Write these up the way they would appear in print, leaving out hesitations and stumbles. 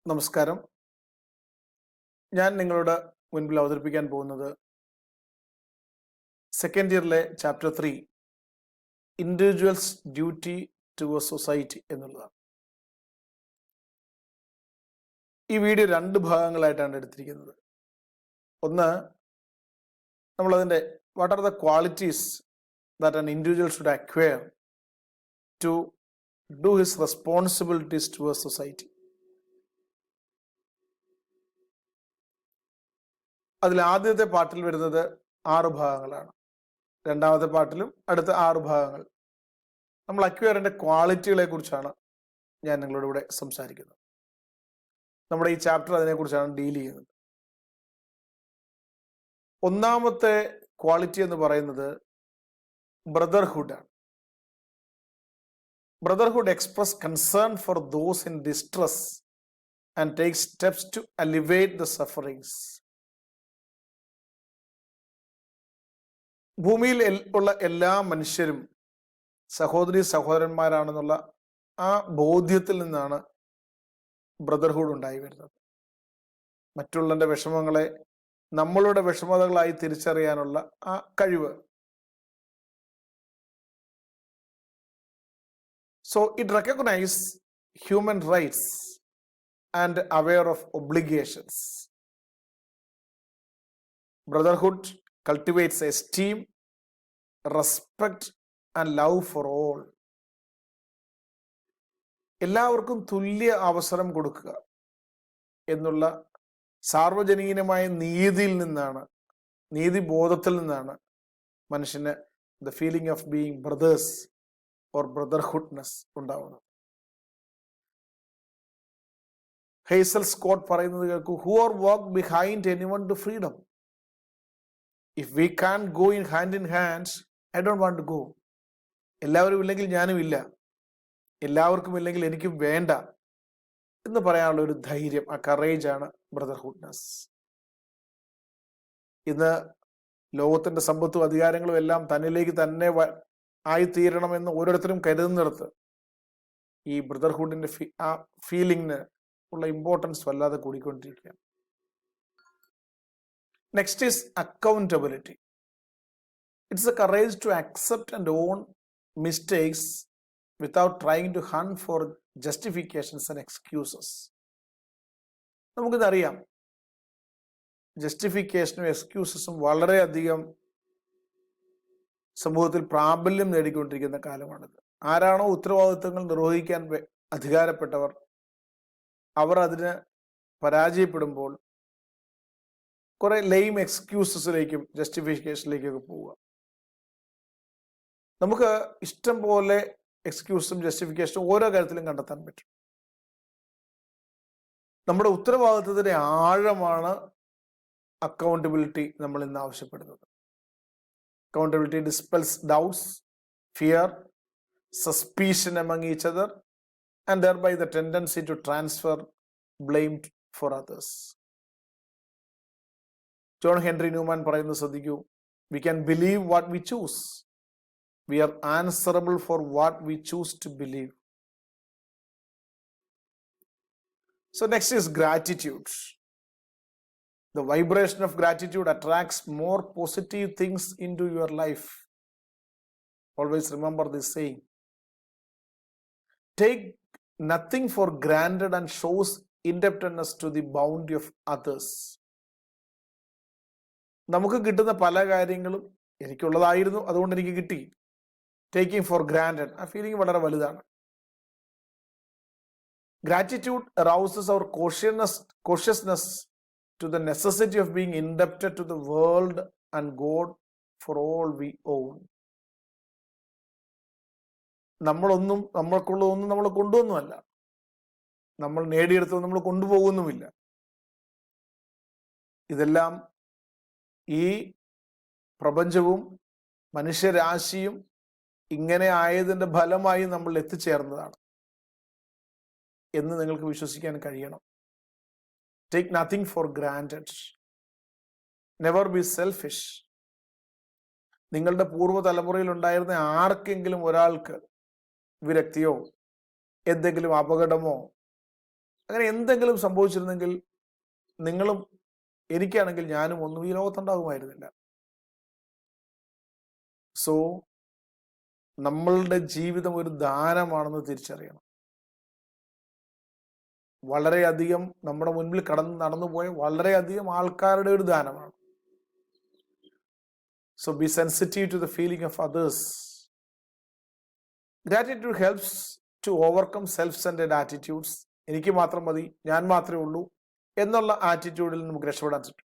നമസ്കാരം. ഞാൻ നിങ്ങളോട് മുൻപിൽ അവതരിപ്പിക്കാൻ പോകുന്നത് സെക്കൻഡ് ഇയറിലെ chapter 3 individuals duty towards society എന്നുള്ളതാണ്. ഈ വീഡിയോ 2 ഭാഗങ്ങളായിട്ടാണ് എടുത്തിരിക്കുന്നത്. ഒന്ന്, നമ്മളതിൻ്റെ what are the qualities that an individual should acquire to do his responsibilities towards society. അതിൽ ആദ്യത്തെ പാർട്ടിൽ വരുന്നത് 6 ഭാഗങ്ങളാണ്. രണ്ടാമത്തെ പാർട്ടിലും അടുത്ത 6 ഭാഗങ്ങൾ. നമ്മൾ അക്വയറിന്റെ ക്വാളിറ്റികളെ കുറിച്ചാണ് ഞാൻ നിങ്ങളോട് ഇവിടെ സംസാരിക്കുന്നത്. നമ്മുടെ ഈ ചാപ്റ്റർ അതിനെക്കുറിച്ചാണ് ഡീൽ ചെയ്യുന്നത്. ഒന്നാമത്തെ ക്വാളിറ്റി എന്ന് പറയുന്നത് ബ്രദർഹുഡ് ആണ്. Brotherhood express concern for those in distress and take steps to alleviate the sufferings. ഭൂമിയിൽ ഉള്ള എല്ലാ മനുഷ്യരും സഹോദരി സഹോദരന്മാരാണെന്നുള്ള ആ ബോധ്യത്തിൽ നിന്നാണ് ബ്രദർഹുഡ് ഉണ്ടായി വരുന്നത്. മറ്റുള്ളവരുടെ വിഷമങ്ങളെ നമ്മളുടെ വിഷമതകളായി തിരിച്ചറിയാനുള്ള ആ കഴിവ്. So it recognise human rights and aware of obligations. Brotherhood cultivates esteem, respect and love for all. എല്ലാവർക്കും തുല്യ അവസരം കൊടുക്കുക എന്നുള്ള സാർവജനീനമായ നീതിയിൽ നിന്നാണ്, നീതിബോധത്തിൽ നിന്നാണ് മനുഷ്യന് the feeling of being brothers or brotherhoodness ഉണ്ടാവുന്നത്. ഹേസൽ സ്കോട്ട് പറയുന്നത് കേൾക്കൂ, who are walk behind anyone to freedom. If we can't go in hand, I don't want to go. എല്ലാവരും ഇല്ലെങ്കിൽ ഞാനും ഇല്ല, എല്ലാവർക്കും ഇല്ലെങ്കിൽ എനിക്കും വേണ്ട എന്ന് പറയാനുള്ള ഒരു ധൈര്യം, ആ കറേജ് ആണ് ബ്രദർഹുഡ്നെസ്. ഇന്ന് ലോകത്തിന്റെ സമ്പത്തും അധികാരങ്ങളും എല്ലാം തന്നിലേക്ക് തന്നെ ആയിത്തീരണമെന്ന് ഓരോരുത്തരും കരുതുന്നിടത്ത് ഈ ബ്രദർഹുഡിന്റെ ആ ഫീലിംഗിന് ഉള്ള ഇമ്പോർട്ടൻസ് വല്ലാതെ കൂടിക്കൊണ്ടിരിക്കുകയാണ്. Next is accountability. It's the courage to accept and own mistakes without trying to hunt for justifications and excuses. നമുക്കിതറിയാം, ജസ്റ്റിഫിക്കേഷനും എക്സ്ക്യൂസസും വളരെയധികം സമൂഹത്തിൽ പ്രാബല്യം നേടിക്കൊണ്ടിരിക്കുന്ന കാലമാണിത്. ആരാണോ ഉത്തരവാദിത്തങ്ങൾ നിർവഹിക്കാൻ അധികാരപ്പെട്ടവർ, അവർ അതിന് പരാജയപ്പെടുമ്പോൾ കുറെ ലെയിം എക്സ്ക്യൂസസിലേക്കും ജസ്റ്റിഫിക്കേഷനിലേക്കൊക്കെ പോവുക. നമുക്ക് ഇഷ്ടം പോലെ എക്സ്ക്യൂസും ജസ്റ്റിഫിക്കേഷനും ഓരോ കാര്യത്തിലും കണ്ടെത്താൻ പറ്റും. നമ്മുടെ ഉത്തരവാദിത്വത്തിന്റെ ആഴമാണ് അക്കൗണ്ടബിലിറ്റി നമ്മൾ ഇന്ന് ആവശ്യപ്പെടുന്നത്. Accountability dispels doubts, fear, suspicion among each other and thereby the tendency to transfer blame for others. John Henry Newman പറയുന്നത് ശ്രദ്ധിക്കൂ, we can believe what we choose, we are answerable for what we choose to believe. So next is gratitude. The vibration of gratitude attracts more positive things in to your life. Always remember this saying. Take nothing for granted and shows indebtedness to the boundary of others. നമുക്ക് കിട്ടുന്ന പല കാര്യങ്ങളും എനിക്കുള്ളതായിരുന്നു, അതുകൊണ്ട് എനിക്ക് കിട്ടി. Taking for granted, ആ feeling വളരെ വലുതാണ്. Gratitude arouses our consciousness to the necessity of being indebted to the world and God for all we own. നമ്മൾക്കുള്ളതൊന്നും നമ്മൾ കൊണ്ടുവന്നുമല്ല, നമ്മൾ നേടിയെടുത്തത് നമ്മൾ കൊണ്ടുപോകുന്നുമില്ല. ഇതെല്ലാം ഈ പ്രപഞ്ചവും മനുഷ്യരാശിയും ഇങ്ങനെ ആയതിന്റെ ഫലമായി നമ്മൾ എത്തിച്ചേർന്നതാണ് എന്ന് നിങ്ങൾക്ക് വിശ്വസിക്കാൻ കഴിയണം. Take nothing for granted, never be selfish. നിങ്ങളുടെ പൂർവ്വതലമുറയിൽ ഉണ്ടായിരുന്ന ആർക്കെങ്കിലും ഒരാൾക്ക് വിരക്തിയോ എന്തെങ്കിലും അപകടമോ അങ്ങനെ എന്തെങ്കിലും സംഭവിച്ചിരുന്നെങ്കിൽ നിങ്ങളും എനിക്കാണെങ്കിൽ ഞാനും ഒന്നും ഈ ലോകത്തുണ്ടാകുമായിരുന്നില്ല. സോ നമ്മളുടെ ജീവിതം ഒരു ദാനമാണെന്ന് തിരിച്ചറിയണം. വളരെയധികം നമ്മുടെ മുൻപിൽ നടന്നുപോയ വളരെയധികം ആൾക്കാരുടെ ഒരു ദാനമാണ്. So be sensitive to the feeling of others. Gratitude helps to overcome self centred attitudes. എനിക്ക് മാത്രം മതി, ഞാൻ മാത്രമേ ഉള്ളൂ എന്നുള്ള ആറ്റിറ്റ്യൂഡിൽ നമുക്ക് രക്ഷപ്പെടാൻ പറ്റും.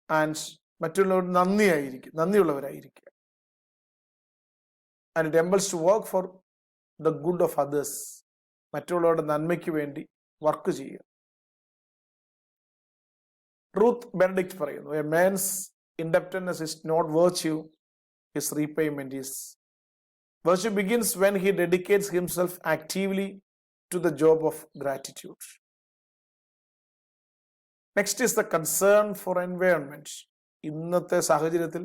ആൻഡ് മറ്റുള്ളവർ നന്ദിയുള്ളവരായിരിക്കുക. And it enables to work for the good of others. മറ്റുള്ളവരുടെ നന്മയ്ക്ക് വേണ്ടി വർക്ക് ചെയ്യുക. റൂത്ത് ബെനഡിക്റ്റ് പറയുന്നു, a man's indebtedness is not virtue, his repayment is. Virtue begins when he dedicates himself actively to the job of gratitude. Next is the concern for environment. ഇന്നത്തെ സാഹചര്യത്തിൽ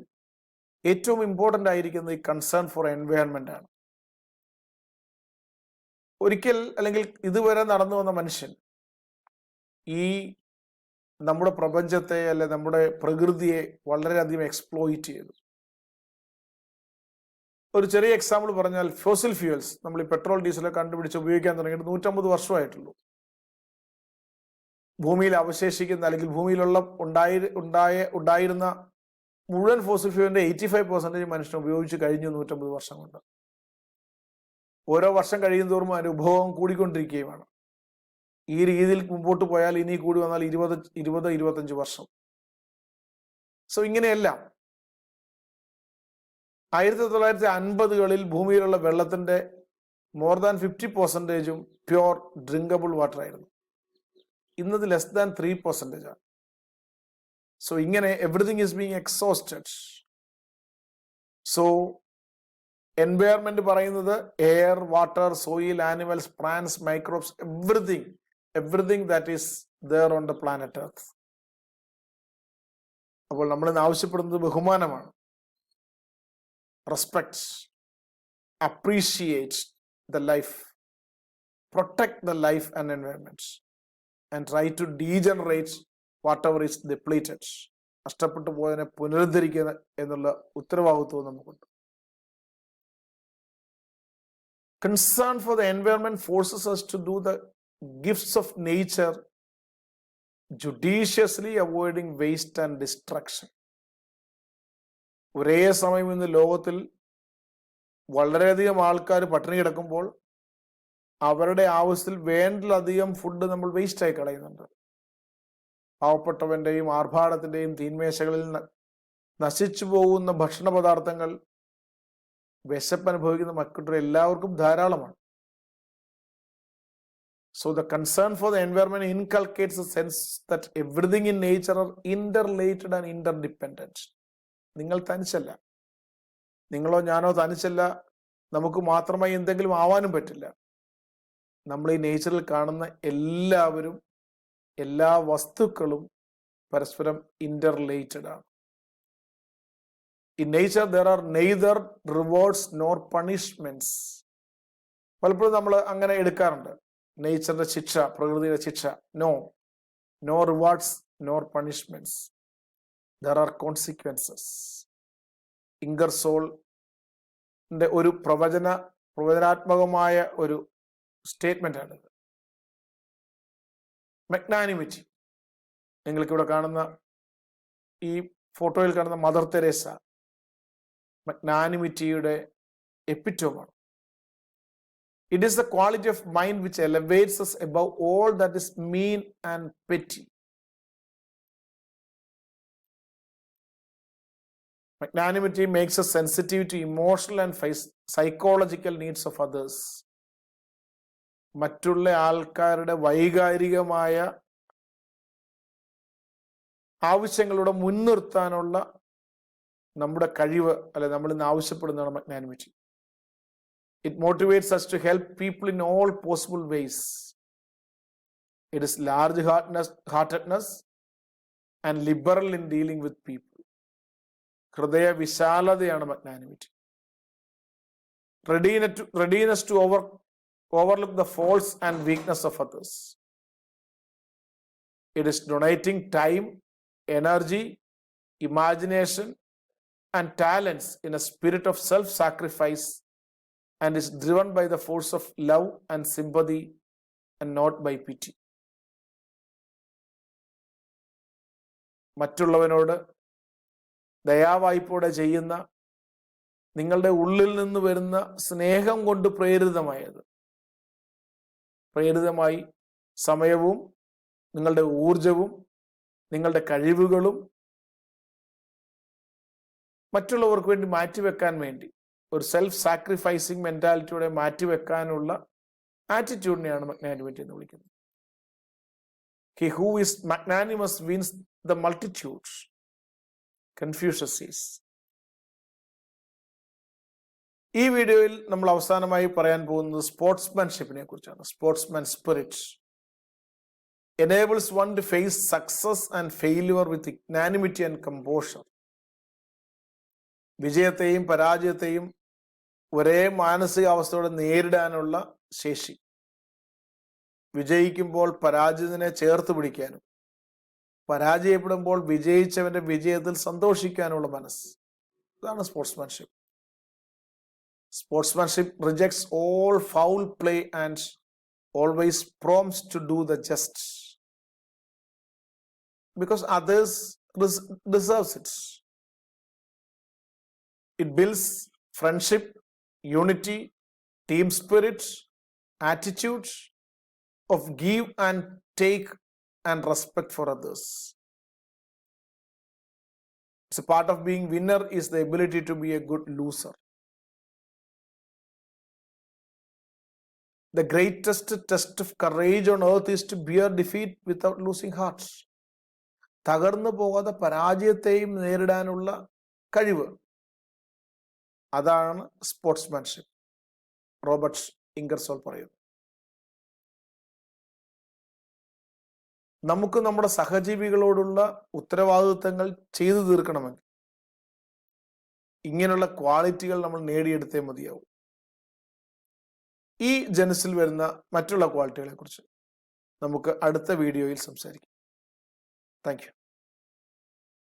ഏറ്റവും important ആയിരിക്കുന്നത് ഈ concern for environment ആണ്. ഒരിക്കൽ അല്ലെങ്കിൽ ഇതുവരെ നടന്നു വന്ന മനുഷ്യൻ ഈ നമ്മുടെ പ്രപഞ്ചത്തെ അല്ലെ നമ്മുടെ പ്രകൃതിയെ വളരെയധികം എക്സ്പ്ലോയിറ്റ് ചെയ്തു. ഒരു ചെറിയ എക്സാമ്പിൾ പറഞ്ഞാൽ, ഫോസിൽ ഫ്യൂവൽസ്, നമ്മൾ ഈ പെട്രോൾ ഡീസലൊക്കെ കണ്ടുപിടിച്ച് ഉപയോഗിക്കാൻ തുടങ്ങിയിട്ട് 150 വർഷമായിട്ടുള്ളൂ. ഭൂമിയിൽ അവശേഷിക്കുന്ന അല്ലെങ്കിൽ ഭൂമിയിലുള്ള ഉണ്ടായിരുന്ന മുഴുവൻ ഫോസിൽ ഫ്യൂവലിന്റെ 85% മനുഷ്യൻ ഉപയോഗിച്ച് കഴിഞ്ഞു 150 വർഷം കൊണ്ട്. ഓരോ വർഷം കഴിയുന്തോറും അതിന്റെ ഉപഭോഗം കൂടിക്കൊണ്ടിരിക്കുകയുമാണ്. ഈ രീതിയിൽ മുമ്പോട്ട് പോയാൽ ഇനി കൂടി വന്നാൽ 20-25 വർഷം. സോ ഇങ്ങനെയെല്ലാം 1950കളിൽ ഭൂമിയിലുള്ള വെള്ളത്തിന്റെ more than 50% pure drinkable water ആയിരുന്നു. ഇന്നത് ലെസ് ദാൻ 3% ആണ്. സോ ഇങ്ങനെ everything is being exhausted. So environment പറയുന്നത് air, water, soil, animals, plants, microbes, everything that is there on the planet Earth. അപ്പോൾ നമ്മൾ ഇന്ന് ആവശ്യപ്പെടുന്നത് ബഹുമാനമാണ്. Respect, appreciate the life, protect the life and environment, and try to degenerate whatever is depleted. നഷ്ടപ്പെട്ടു പോയതിനെ പുനരുദ്ധരിക്കുക എന്നുള്ള ഉത്തരവാദിത്വം നമുക്കുണ്ട്. Concern for the environment forces us to do the gifts of nature judiciously, avoiding waste and destruction. ഒരേ സമയം ഇന്ന് ലോകത്തിൽ വളരെയധികം ആൾക്കാർ പട്ടിണി കിടക്കുമ്പോൾ അവരുടെ ആവശ്യത്തിൽ വേണ്ടതിലധികം ഫുഡ് നമ്മൾ വേസ്റ്റായി കളയുന്നുണ്ട്. പാവപ്പെട്ടവന്റെയും ആർഭാടത്തിന്റെയും തീന്മേശകളിൽ നശിച്ചു പോകുന്ന ഭക്ഷണ പദാർത്ഥങ്ങൾ വിശപ്പ് അനുഭവിക്കുന്ന മക്കളുടെ എല്ലാവർക്കും ധാരാളമാണ്. So the concern for the environment inculcates a sense that everything in nature are interrelated and interdependent. നിങ്ങൾ തനിച്ചല്ല, നിങ്ങളോ ഞാനോ തനിച്ചല്ല. നമുക്ക് മാത്രമായി എന്തെങ്കിലും ആവാനും പറ്റില്ല. നമ്മൾ ഈ നേച്ചറിൽ കാണുന്ന എല്ലാവരും, എല്ലാ വസ്തുക്കളും പരസ്പരം ഇന്റർറിലേറ്റഡ് ആണ്. In nature there are neither rewards nor punishments. പലപ്പോഴും നമ്മൾ അങ്ങനെ എടുക്കാറുണ്ട്. നേച്ചറിന്റെ ശിക്ഷ, പ്രകൃതിയുടെ ശിക്ഷ. No rewards nor punishments. There are consequences. ഇംഗർസോളിന്റെ ഒരു പ്രവചനാത്മകമായ ഒരു സ്റ്റേറ്റ്മെന്റ് ആണ്. മഗ്നാനിമിറ്റി, നിങ്ങൾക്കിവിടെ കാണുന്ന ഈ ഫോട്ടോയിൽ കാണുന്ന മദർ തെരേസ മഗ്നാനിമിറ്റിയുടെ എപ്പിറ്റോമാണ്. It is the quality of mind which elevates us above all that is mean and petty. Magnanimity makes us sensitive to emotional and psychological needs of others. മറ്റുള്ള ആൾക്കാരുടെ വൈകാരികമായ ആവശ്യങ്ങളുടെ മുൻനിർത്താനുള്ള നമ്മുടെ കഴിവ് അല്ലെ നമ്മൾ ഇന്ന് ആവശ്യപ്പെടുന്നതാണ് magnanimity. It motivates us to help people in all possible ways. It is large-heartedness and liberal in dealing with people. ഹൃദയ വിശാലതയാണ് magnanimity. Readiness to overlook the faults and weakness of others. It is donating time, energy, imagination, and talents in a spirit of self-sacrifice, and is driven by the force of love and sympathy and not by pity. മറ്റുള്ളവനോട് ദയാവായ്പോടെ ചെയ്യുന്ന നിങ്ങളുടെ ഉള്ളിൽ നിന്ന് വരുന്ന സ്നേഹം കൊണ്ട് പ്രേരിതമായി സമയവും നിങ്ങളുടെ ഊർജവും നിങ്ങളുടെ കഴിവുകളും മറ്റുള്ളവർക്ക് വേണ്ടി മാറ്റിവെക്കാൻ വേണ്ടി ഒരു സെൽഫ് സാക്രിഫൈസിങ് മെന്റാലിറ്റിയോടെ മാറ്റിവെക്കാനുള്ള ആറ്റിറ്റ്യൂഡിനെയാണ് മഗ്നാനിമിറ്റി എന്ന് വിളിക്കുന്നത്. He who is magnanimous wins the multitudes, Confucius says. ഈ വീഡിയോയിൽ നമ്മൾ അവസാനമായി പറയാൻ പോകുന്നത് സ്പോർട്സ്മാൻഷിപ്പിനെ കുറിച്ചാണ്. Sportsman spirit enables one to face success and failure with equanimity and composure. വിജയത്തെയും പരാജയത്തെയും ഒരേ മാനസികാവസ്ഥയോടെ നേരിടാനുള്ള ശേഷി, വിജയിക്കുമ്പോൾ പരാജിതനെ ചേർത്ത് പിടിക്കാനും പരാജയപ്പെടുമ്പോൾ വിജയിച്ചവന്റെ വിജയത്തിൽ സന്തോഷിക്കാനുള്ള മനസ്സ്, ഇതാണ് sportsmanship. Sportsmanship rejects all foul play and always prompts to do the just because others deserves it. It builds friendship, unity, team spirit, attitude of give and take and respect for others. It's a part of being winner is the ability to be a good loser. The greatest test of courage on earth is to bear defeat without losing heart. തകർന്നു പോകാതെ പരാജയത്തെയും നേരിടാനുള്ള കഴിവ്, അതാണ് sportsmanship. Robert Ingersoll പറയുന്നു. നമുക്ക് നമ്മുടെ സഹജീവികളോടുള്ള ഉത്തരവാദിത്വങ്ങൾ ചെയ്തു തീർക്കണമെങ്കിൽ ഇങ്ങനെയുള്ള ക്വാളിറ്റികൾ നമ്മൾ നേടിയെടുത്തേ മതിയാവും. ഈ ജനസിൽ വരുന്ന മറ്റുള്ള ക്വാളിറ്റികളെ കുറിച്ച് നമുക്ക് അടുത്ത വീഡിയോയിൽ സംസാരിക്കാം. Thank you.